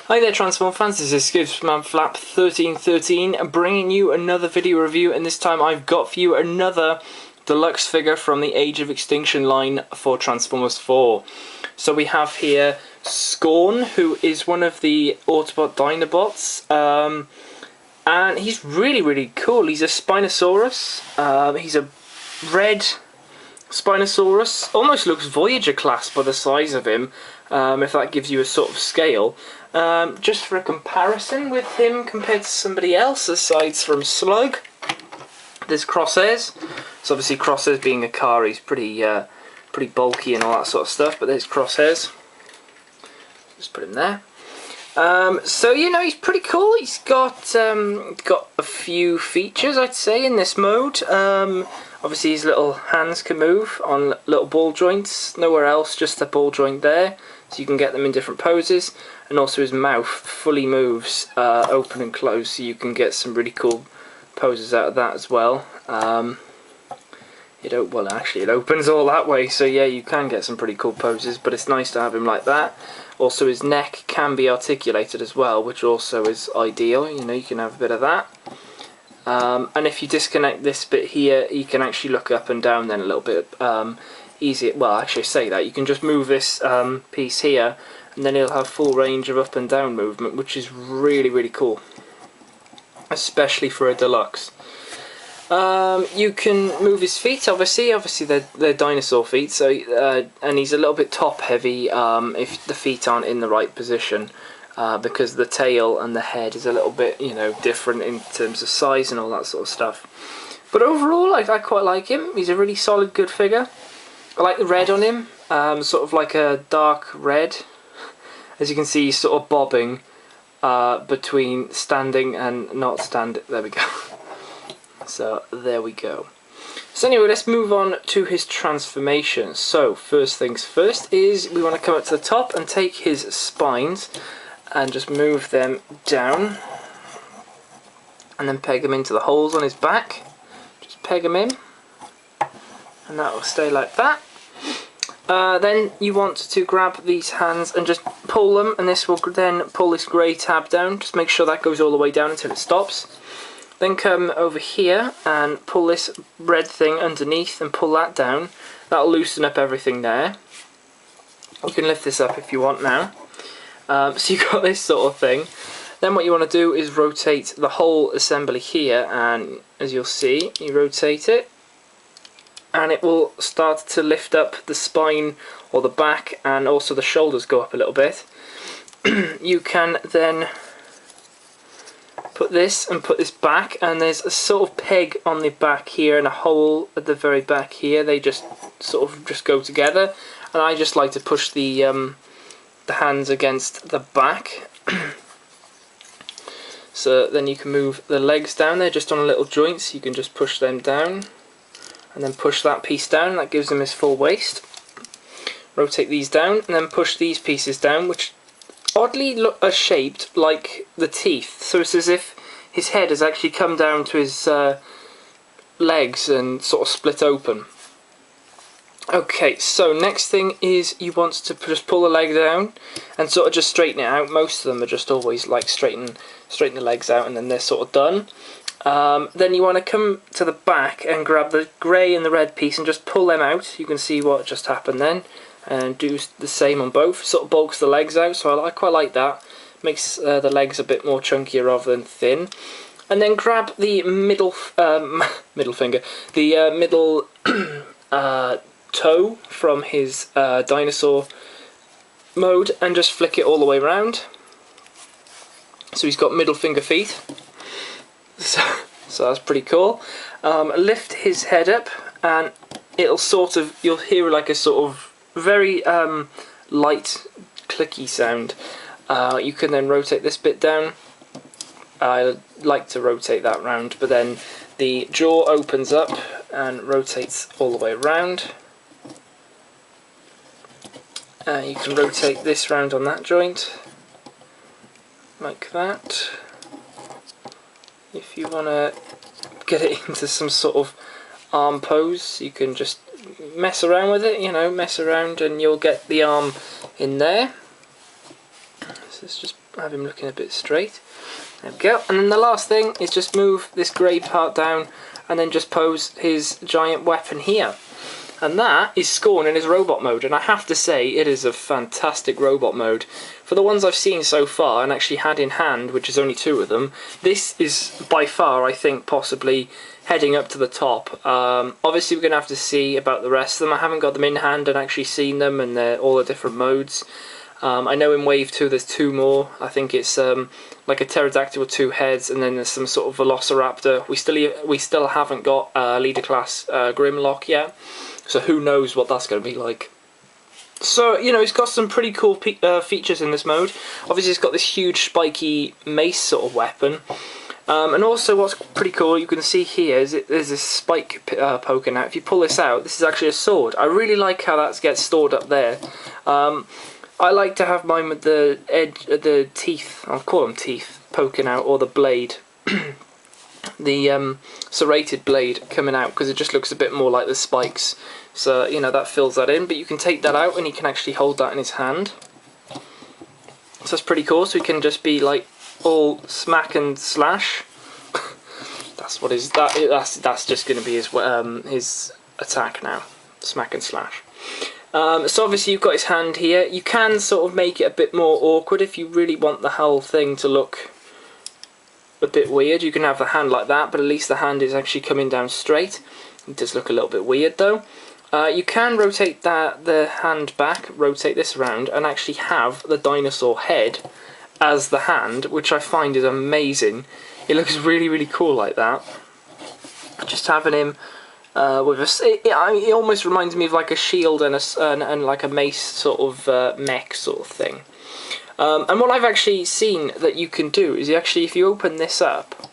Hi there Transform fans, this is Skipsman Flap 1313 bringing you another video review, and this time I've got for you another deluxe figure from the Age of Extinction line for Transformers 4. So we have here Scorn, who is one of the Autobot Dinobots, and he's really cool. He's a Spinosaurus, he's a red Spinosaurus, almost looks Voyager class by the size of him, if that gives you a sort of scale. Just for a comparison with him compared to somebody else, aside from Slug, there's Crosshairs. So obviously Crosshairs being a car, he's pretty bulky and all that sort of stuff, but there's Crosshairs. Just put him there. So you know, he's pretty cool. He's got a few features, I'd say, in this mode. Obviously his little hands can move on little ball joints, nowhere else, just a ball joint there, so you can get them in different poses. And also his mouth fully moves open and closed, so you can get some really cool poses out of that as well. Well, actually it opens all that way, so yeah, you can get some pretty cool poses, but it's nice to have him like that. Also his neck can be articulated as well, which also is ideal. You know, you can have a bit of that. And if you disconnect this bit here, you can actually look up and down then a little bit easier. Well, actually I say that, you can just move this piece here, and then he'll have full range of up and down movement, which is really cool, especially for a deluxe. You can move his feet, obviously they're dinosaur feet, so and he's a little bit top heavy if the feet aren't in the right position, because the tail and the head is a little bit, you know, different in terms of size and all that sort of stuff. But overall I quite like him. He's a really solid, good figure. I like the red on him, sort of like a dark red. As you can see, he's sort of bobbing between standing and not standing. There we go. So there we go. So anyway, let's move on to his transformation. So first things first is we want to come up to the top and take his spines and just move them down, and then peg them into the holes on his back. Just peg them in, and that will stay like that. Then you want to grab these hands and just pull them, and this will then pull this grey tab down. Just make sure that goes all the way down until it stops. Then come over here and pull this red thing underneath and pull that down. That'll loosen up everything there. You can lift this up if you want now. So you've got this sort of thing. Then what you want to do is rotate the whole assembly here, and as you'll see, you rotate it, and it will start to lift up the spine or the back, and also the shoulders go up a little bit. You can then put this and put this back, and there's a sort of peg on the back here and a hole at the very back here. They just sort of just go together, and I just like to push the hands against the back. So then you can move the legs down. They're just on a little joint, so you can just push them down and then push that piece down. That gives him his full waist. Rotate these down and then push these pieces down, which oddly are shaped like the teeth. So it's as if his head has actually come down to his legs and sort of split open. Okay, so next thing is you want to just pull the leg down and sort of just straighten it out. Most of them are just always like straighten the legs out, and then they're sort of done. Then you want to come to the back and grab the grey and the red piece and just pull them out. You can see what just happened then, and do the same on both. Sort of bulks the legs out, so I quite like that. Makes the legs a bit more chunkier rather than thin. And then grab the middle finger, the middle toe from his dinosaur mode, and just flick it all the way around. So he's got middle finger feet. So that's pretty cool. Lift his head up, and it'll sort of, you'll hear like a sort of very light clicky sound. You can then rotate this bit down. I like to rotate that round, but then the jaw opens up and rotates all the way around. You can rotate this round on that joint like that. If you want to get it into some sort of arm pose, you can just mess around with it, you know, mess around and you'll get the arm in there. So let's just have him looking a bit straight. There we go. And then the last thing is just move this grey part down and then just pose his giant weapon here. And that is Scorn in his robot mode, and I have to say it is a fantastic robot mode. For the ones I've seen so far and actually had in hand, which is only 2 of them, this is by far, I think, possibly heading up to the top. Obviously we're going to have to see about the rest of them. I haven't got them in hand and actually seen them and all the different modes. I know in Wave 2 there's 2 more. I think it's like a pterodactyl with 2 heads, and then there's some sort of velociraptor. We still haven't got leader class Grimlock yet. So who knows what that's going to be like. So, you know, it's got some pretty cool features in this mode. Obviously it's got this huge spiky mace sort of weapon. And also what's pretty cool, you can see here, is there's this spike poking out. If you pull this out, this is actually a sword. I really like how that gets stored up there. I like to have mine with the edge, the teeth, I'll call them teeth, poking out, or the blade. The serrated blade coming out, because it just looks a bit more like the spikes. So, you know, that fills that in, but you can take that out and he can actually hold that in his hand. So that's pretty cool. So he can just be like all smack and slash. That's what is that. That's just going to be his attack now. Smack and slash. So obviously you've got his hand here. You can sort of make it a bit more awkward if you really want the whole thing to look a bit weird. You can have the hand like that, but at least the hand is actually coming down straight. It does look a little bit weird though. You can rotate the hand back, rotate this around, and actually have the dinosaur head as the hand, which I find is amazing. It looks really, really cool like that. Just having him with a, it almost reminds me of like a shield and like a mace sort of mech sort of thing. And what I've actually seen that you can do is if you open this up,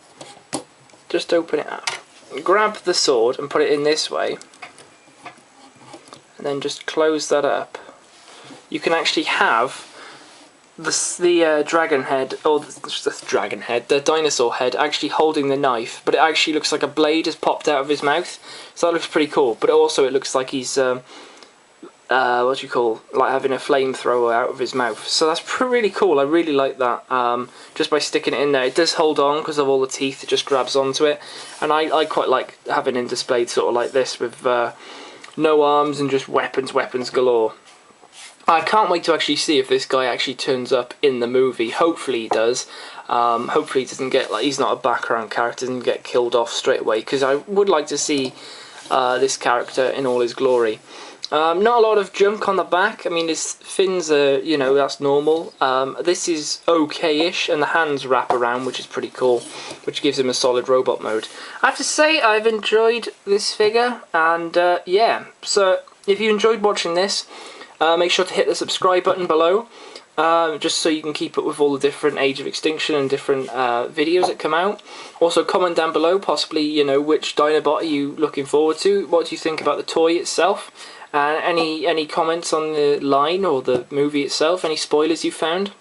just open it up, grab the sword and put it in this way, and then just close that up, you can actually have the dragon head, or the dinosaur head actually holding the knife, but it actually looks like a blade has popped out of his mouth, so that looks pretty cool. But also it looks like he's what do you call, like having a flamethrower out of his mouth. So that's really cool. I really like that. Just by sticking it in there, it does hold on because of all the teeth. It just grabs onto it, and I quite like having him displayed sort of like this with no arms and just weapons galore. I can't wait to actually see if this guy actually turns up in the movie. Hopefully he does. Hopefully he doesn't get, like, he's not a background character, doesn't get killed off straight away, because I would like to see this character in all his glory. Not a lot of junk on the back. I mean, his fins are, you know, that's normal. This is okay-ish, and the hands wrap around, which is pretty cool, which gives him a solid robot mode. I have to say, I've enjoyed this figure, and yeah, so if you enjoyed watching this, make sure to hit the subscribe button below, just so you can keep up with all the different Age of Extinction and different videos that come out. Also comment down below, possibly, you know, which Dinobot are you looking forward to, what do you think about the toy itself, any comments on the line or the movie itself, any spoilers you found.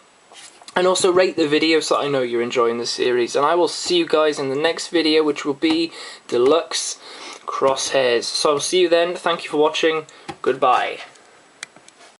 And also rate the video so I know you're enjoying the series. And I will see you guys in the next video, which will be Deluxe Crosshairs. So I'll see you then, thank you for watching, goodbye.